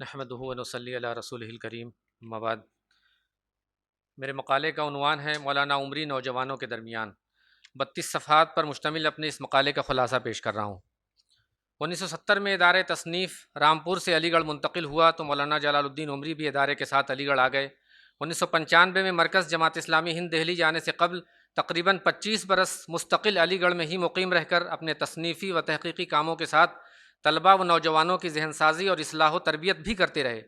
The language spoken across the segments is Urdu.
نحمدہ و نصلی علی رسولہ الکریم، اما بعد۔ میرے مقالے کا عنوان ہے مولانا عمری نوجوانوں کے درمیان۔ 32 صفحات پر مشتمل اپنے اس مقالے کا خلاصہ پیش کر رہا ہوں۔ 1970 میں ادارے تصنیف رامپور سے علی گڑھ منتقل ہوا تو مولانا جلال الدین عمری بھی ادارے کے ساتھ علی گڑھ آ گئے۔ 1995 میں مرکز جماعت اسلامی ہند دہلی جانے سے قبل تقریباً 25 برس مستقل علی گڑھ میں ہی مقیم رہ کر اپنے تصنیفی و تحقیقی کاموں کے ساتھ طلباء و نوجوانوں کی ذہن سازی اور اصلاح و تربیت بھی کرتے رہے۔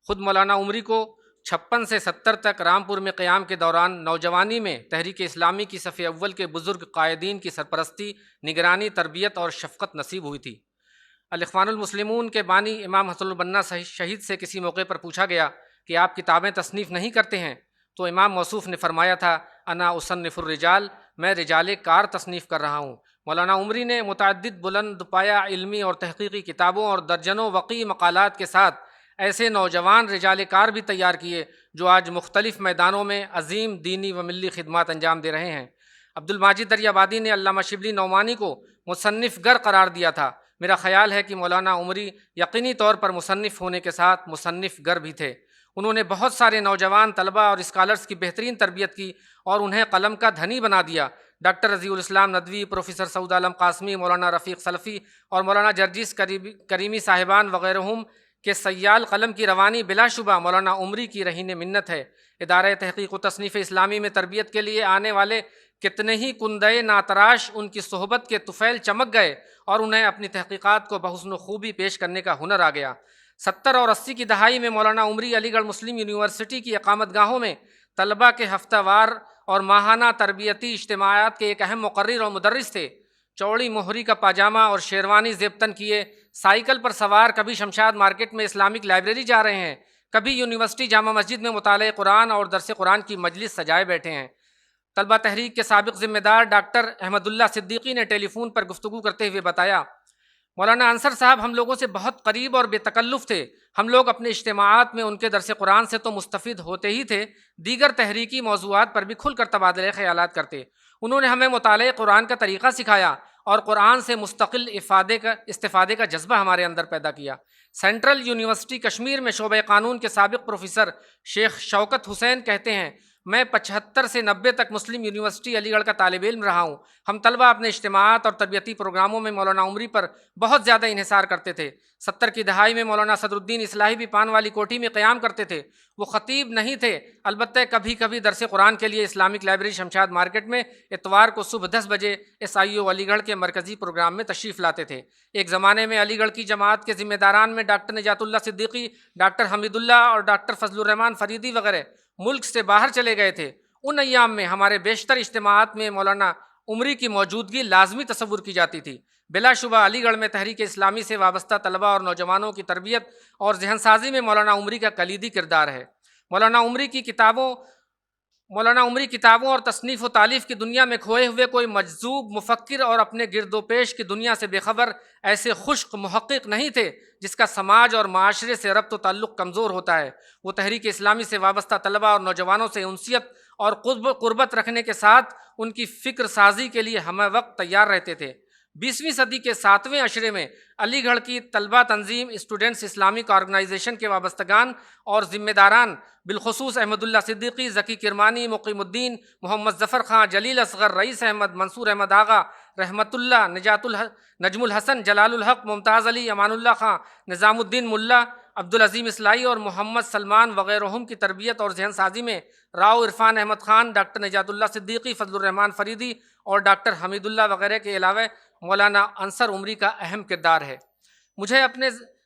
خود مولانا عمری کو 56 سے 70 تک رامپور میں قیام کے دوران نوجوانی میں تحریک اسلامی کی صف اول کے بزرگ قائدین کی سرپرستی، نگرانی، تربیت اور شفقت نصیب ہوئی تھی۔ الاخوان المسلمون کے بانی امام حسن البنا شہید سے کسی موقع پر پوچھا گیا کہ آپ کتابیں تصنیف نہیں کرتے ہیں تو امام موصوف نے فرمایا تھا، انا اصنف الرجال، میں رجال کار تصنیف کر رہا ہوں۔ مولانا عمری نے متعدد بلند پایہ علمی اور تحقیقی کتابوں اور درجنوں وقی مقالات کے ساتھ ایسے نوجوان رجال کار بھی تیار کیے جو آج مختلف میدانوں میں عظیم دینی و ملی خدمات انجام دے رہے ہیں۔ عبد الماجد دریابادی نے علامہ شبلی نعمانی کو مصنف گر قرار دیا تھا۔ میرا خیال ہے کہ مولانا عمری یقینی طور پر مصنف ہونے کے ساتھ مصنف گر بھی تھے۔ انہوں نے بہت سارے نوجوان طلباء اور اسکالرز کی بہترین تربیت کی اور انہیں قلم کا دھنی بنا دیا۔ ڈاکٹر رضی الاسلام ندوی، پروفیسر سعود عالم قاسمی، مولانا رفیق سلفی اور مولانا جرجیس کریمی صاحبان وغیرہم کے سیال قلم کی روانی بلا شبہ مولانا عمری کی رہین منت ہے۔ ادارہ تحقیق و تصنیف اسلامی میں تربیت کے لیے آنے والے کتنے ہی کندے ناتراش ان کی صحبت کے طفیل چمک گئے اور انہیں اپنی تحقیقات کو بحسن و خوبی پیش کرنے کا ہنر آ گیا۔ 70 اور 80 کی دہائی میں مولانا عمری علی گڑھ مسلم یونیورسٹی کی اقامت گاہوں میں طلباء کے ہفتہ وار اور ماہانہ تربیتی اجتماعات کے ایک اہم مقرر اور مدرس تھے۔ چوڑی مہری کا پاجامہ اور شیروانی زیبتن کیے، سائیکل پر سوار، کبھی شمشاد مارکیٹ میں اسلامک لائبریری جا رہے ہیں، کبھی یونیورسٹی جامع مسجد میں مطالعہ قرآن اور درس قرآن کی مجلس سجائے بیٹھے ہیں۔ طلبہ تحریک کے سابق ذمہ دار ڈاکٹر احمد اللہ صدیقی نے ٹیلی فون پر گفتگو کرتے ہوئے بتایا، مولانا انصر صاحب ہم لوگوں سے بہت قریب اور بے تکلف تھے۔ ہم لوگ اپنے اجتماعات میں ان کے درس قرآن سے تو مستفید ہوتے ہی تھے، دیگر تحریکی موضوعات پر بھی کھل کر تبادلہ خیالات کرتے۔ انہوں نے ہمیں مطالعہ قرآن کا طریقہ سکھایا اور قرآن سے مستقل استفادے کا جذبہ ہمارے اندر پیدا کیا۔ سینٹرل یونیورسٹی کشمیر میں شعبہ قانون کے سابق پروفیسر شیخ شوکت حسین کہتے ہیں، میں 75 سے 90 تک مسلم یونیورسٹی علی گڑھ کا طالب علم رہا ہوں۔ ہم طلبہ اپنے اجتماعات اور تربیتی پروگراموں میں مولانا عمری پر بہت زیادہ انحصار کرتے تھے۔ 70 کی دہائی میں مولانا صدر الدین اصلاحی بھی پان والی کوٹھی میں قیام کرتے تھے۔ وہ خطیب نہیں تھے، البتہ کبھی کبھی درس قرآن کے لیے اسلامک لائبریری شمشاد مارکیٹ میں اتوار کو صبح 10 بجے SIO علی گڑھ کے مرکزی پروگرام میں تشریف لاتے تھے۔ ایک زمانے میں علی گڑھ کی جماعت کے ذمہ داران میں ڈاکٹر نجات اللہ صدیقی، ڈاکٹر حمید اللہ اور ڈاکٹر فضل الرحمان فریدی وغیرہ ملک سے باہر چلے گئے تھے۔ ان ایام میں ہمارے بیشتر اجتماعات میں مولانا عمری کی موجودگی لازمی تصور کی جاتی تھی۔ بلا شبہ علی گڑھ میں تحریک اسلامی سے وابستہ طلباء اور نوجوانوں کی تربیت اور ذہن سازی میں مولانا عمری کا کلیدی کردار ہے۔ مولانا عمری کتابوں اور تصنیف و تالیف کی دنیا میں کھوئے ہوئے کوئی مجذوب مفکر اور اپنے گرد و پیش کی دنیا سے بے خبر ایسے خشک محقق نہیں تھے جس کا سماج اور معاشرے سے ربط و تعلق کمزور ہوتا ہے۔ وہ تحریک اسلامی سے وابستہ طلباء اور نوجوانوں سے انسیت اور قربت رکھنے کے ساتھ ان کی فکر سازی کے لیے ہمہ وقت تیار رہتے تھے۔ 20ویں صدی کے 7ویں عشرے میں علی گڑھ کی طلبہ تنظیم اسٹوڈنٹس اسلامک آرگنائزیشن کے وابستگان اور ذمہ داران، بالخصوص احمد اللہ صدیقی، ذکی کرمانی، مقیم الدین، محمد ظفر خان، جلیل اصغر، رئیس احمد، منصور احمد آغا، رحمت اللہ، نجم الحسن، جلال الحق، ممتاز علی، امان اللہ خان، نظام الدین ملا، عبدالعظیم اصلاحی اور محمد سلمان وغیرہم کی تربیت اور ذہن سازی میں راؤ عرفان احمد خان، ڈاکٹر نجات اللہ صدیقی، فضل الرحمان فریدی اور ڈاکٹر حمید اللہ وغیرہ کے علاوہ مولانا انصر عمری کا اہم کردار ہے۔ مجھے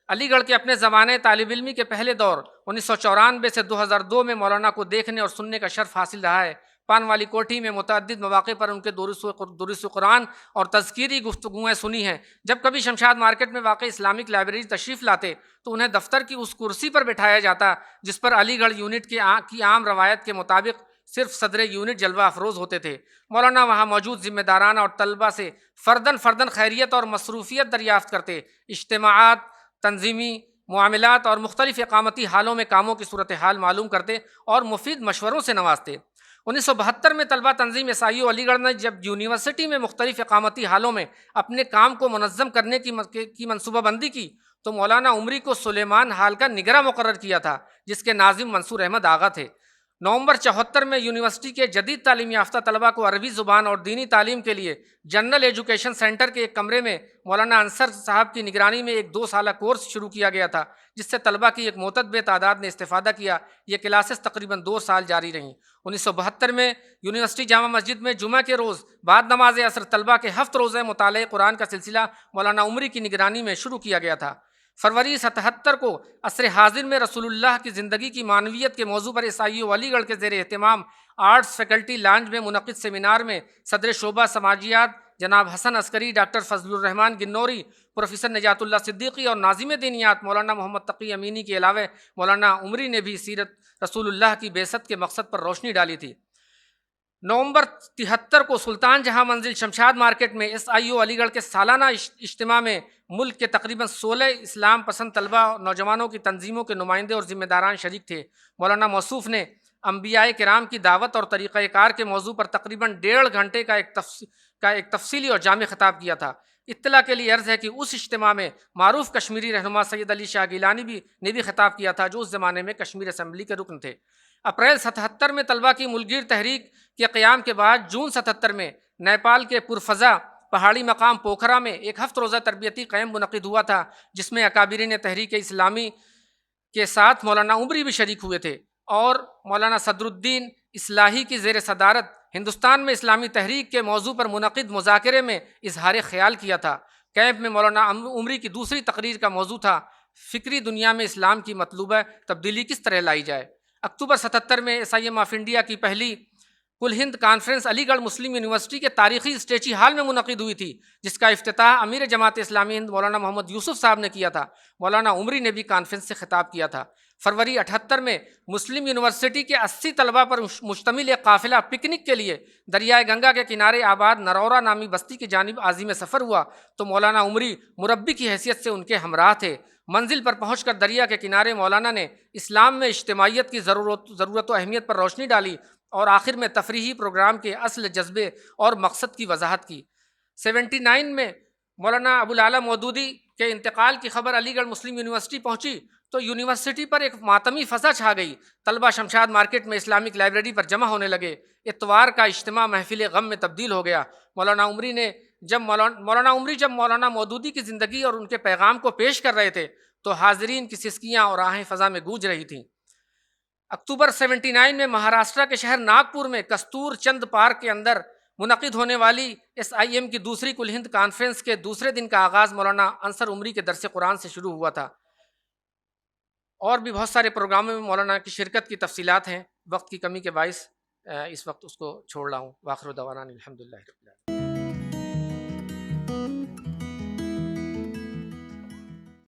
علی گڑھ کے اپنے زمانے طالب علمی کے پہلے دور 1994 سے 2002 میں مولانا کو دیکھنے اور سننے کا شرف حاصل رہا ہے۔ پان والی کوٹھی میں متعدد مواقع پر ان کے دروس قرآن اور تذکیری گفتگویں سنی ہیں۔ جب کبھی شمشاد مارکیٹ میں واقع اسلامک لائبریری تشریف لاتے تو انہیں دفتر کی اس کرسی پر بٹھایا جاتا جس پر علی گڑھ یونٹ کی عام روایت کے مطابق صرف صدر یونٹ جلوہ افروز ہوتے تھے۔ مولانا وہاں موجود ذمہ داران اور طلبہ سے فرداً خیریت اور مصروفیت دریافت کرتے، اجتماعات، تنظیمی معاملات اور مختلف اقامتی حالوں میں کاموں کی صورتحال معلوم کرتے اور مفید مشوروں سے نوازتے۔ 1972 میں طلبہ تنظیم SIO علی گڑھ نے جب یونیورسٹی میں مختلف اقامتی حالوں میں اپنے کام کو منظم کرنے کی منصوبہ بندی کی تو مولانا عمری کو سلیمان ہال کا نگراں مقرر کیا تھا، جس کے ناظم منصور احمد آغا تھے۔ نومبر 74 میں یونیورسٹی کے جدید تعلیم یافتہ طلباء کو عربی زبان اور دینی تعلیم کے لیے جنرل ایجوکیشن سینٹر کے ایک کمرے میں مولانا انصر صاحب کی نگرانی میں ایک 2 سالہ کورس شروع کیا گیا تھا، جس سے طلباء کی ایک معتدل تعداد نے استفادہ کیا۔ یہ کلاسز تقریباً 2 سال جاری رہیں۔ 1972 میں یونیورسٹی جامع مسجد میں جمعہ کے روز بعد نماز عصر طلباء کے 7 روزہ مطالعہ قرآن کا سلسلہ مولانا عمری کی نگرانی میں شروع کیا گیا تھا۔ فروری 77 کو عصر حاضر میں رسول اللہ کی زندگی کی معنویت کے موضوع پر SIU علی گڑھ کے زیر اہتمام آرٹس فیکلٹی لانج میں منعقد سیمینار میں صدر شعبہ سماجیات جناب حسن عسکری، ڈاکٹر فضل الرحمان گنوری، پروفیسر نجات اللہ صدیقی اور ناظم دینیات مولانا محمد تقی امینی کے علاوہ مولانا عمری نے بھی سیرت رسول اللہ کی بعثت کے مقصد پر روشنی ڈالی تھی۔ نومبر 73 کو سلطان جہاں منزل شمشاد مارکیٹ میں SIU علی گڑھ کے سالانہ اجتماع میں ملک کے تقریباً 16 اسلام پسند طلبہ اور نوجوانوں کی تنظیموں کے نمائندے اور ذمہ داران شریک تھے۔ مولانا موصوف نے انبیاء کرام کی دعوت اور طریقہ کار کے موضوع پر تقریباً 1.5 گھنٹے کا ایک تفصیلی اور جامع خطاب کیا تھا۔ اطلاع کے لیے عرض ہے کہ اس اجتماع میں معروف کشمیری رہنما سید علی شاہ گیلانی نے بھی خطاب کیا تھا، جو اس زمانے میں کشمیر اسمبلی کے رکن تھے۔ اپریل 77 میں طلبہ کی ملگیر تحریک کے قیام کے بعد جون 77 میں نیپال کے پرفضا پہاڑی مقام پوکھرا میں ایک 7 روزہ تربیتی کیمپ منعقد ہوا تھا، جس میں اکابرین تحریک اسلامی کے ساتھ مولانا عمری بھی شریک ہوئے تھے اور مولانا صدر الدین اصلاحی کی زیر صدارت ہندوستان میں اسلامی تحریک کے موضوع پر منعقد مذاکرے میں اظہار خیال کیا تھا۔ کیمپ میں مولانا عمری کی دوسری تقریر کا موضوع تھا فکری دنیا میں اسلام کی مطلوبہ تبدیلی کس طرح لائی جائے۔ اکتوبر 77 میں SIM آف انڈیا کی پہلی کل ہند کانفرنس علی گڑھ مسلم یونیورسٹی کے تاریخی اسٹیچی ہال میں منعقد ہوئی تھی، جس کا افتتاح امیر جماعت اسلامی ہند مولانا محمد یوسف صاحب نے کیا تھا۔ مولانا عمری نے بھی کانفرنس سے خطاب کیا تھا۔ فروری 78 میں مسلم یونیورسٹی کے 80 طلباء پر مشتمل ایک قافلہ پکنک کے لیے دریائے گنگا کے کنارے آباد نرورا نامی بستی کی جانب عازم سفر ہوا تو مولانا عمری مربی کی حیثیت سے ان کے ہمراہ تھے۔ منزل پر پہنچ کر دریا کے کنارے مولانا نے اسلام میں اجتماعیت کی ضرورت و اہمیت پر روشنی ڈالی اور آخر میں تفریحی پروگرام کے اصل جذبے اور مقصد کی وضاحت کی۔ 79 میں مولانا ابوالعلا مودودی کے انتقال کی خبر علی گڑھ مسلم یونیورسٹی پہنچی تو یونیورسٹی پر ایک ماتمی فضا چھا گئی۔ طلبہ شمشاد مارکیٹ میں اسلامک لائبریری پر جمع ہونے لگے۔ اتوار کا اجتماع محفل غم میں تبدیل ہو گیا۔ مولانا عمری جب مولانا مودودی کی زندگی اور ان کے پیغام کو پیش کر رہے تھے تو حاضرین کی سسکیاں اور آہیں فضا میں گونج رہی تھیں۔ اکتوبر 79 میں مہاراشٹر کے شہر ناگپور میں کستور چند پارک کے اندر منعقد ہونے والی SIM کی دوسری کل ہند کانفرنس کے دوسرے دن کا آغاز مولانا انصر عمری کے درس قرآن سے شروع ہوا تھا۔ اور بھی بہت سارے پروگراموں میں مولانا کی شرکت کی تفصیلات ہیں، وقت کی کمی کے باعث اس وقت اس کو چھوڑ رہا ہوں۔ وآخر دعوانا الحمدللہ رب العالمین۔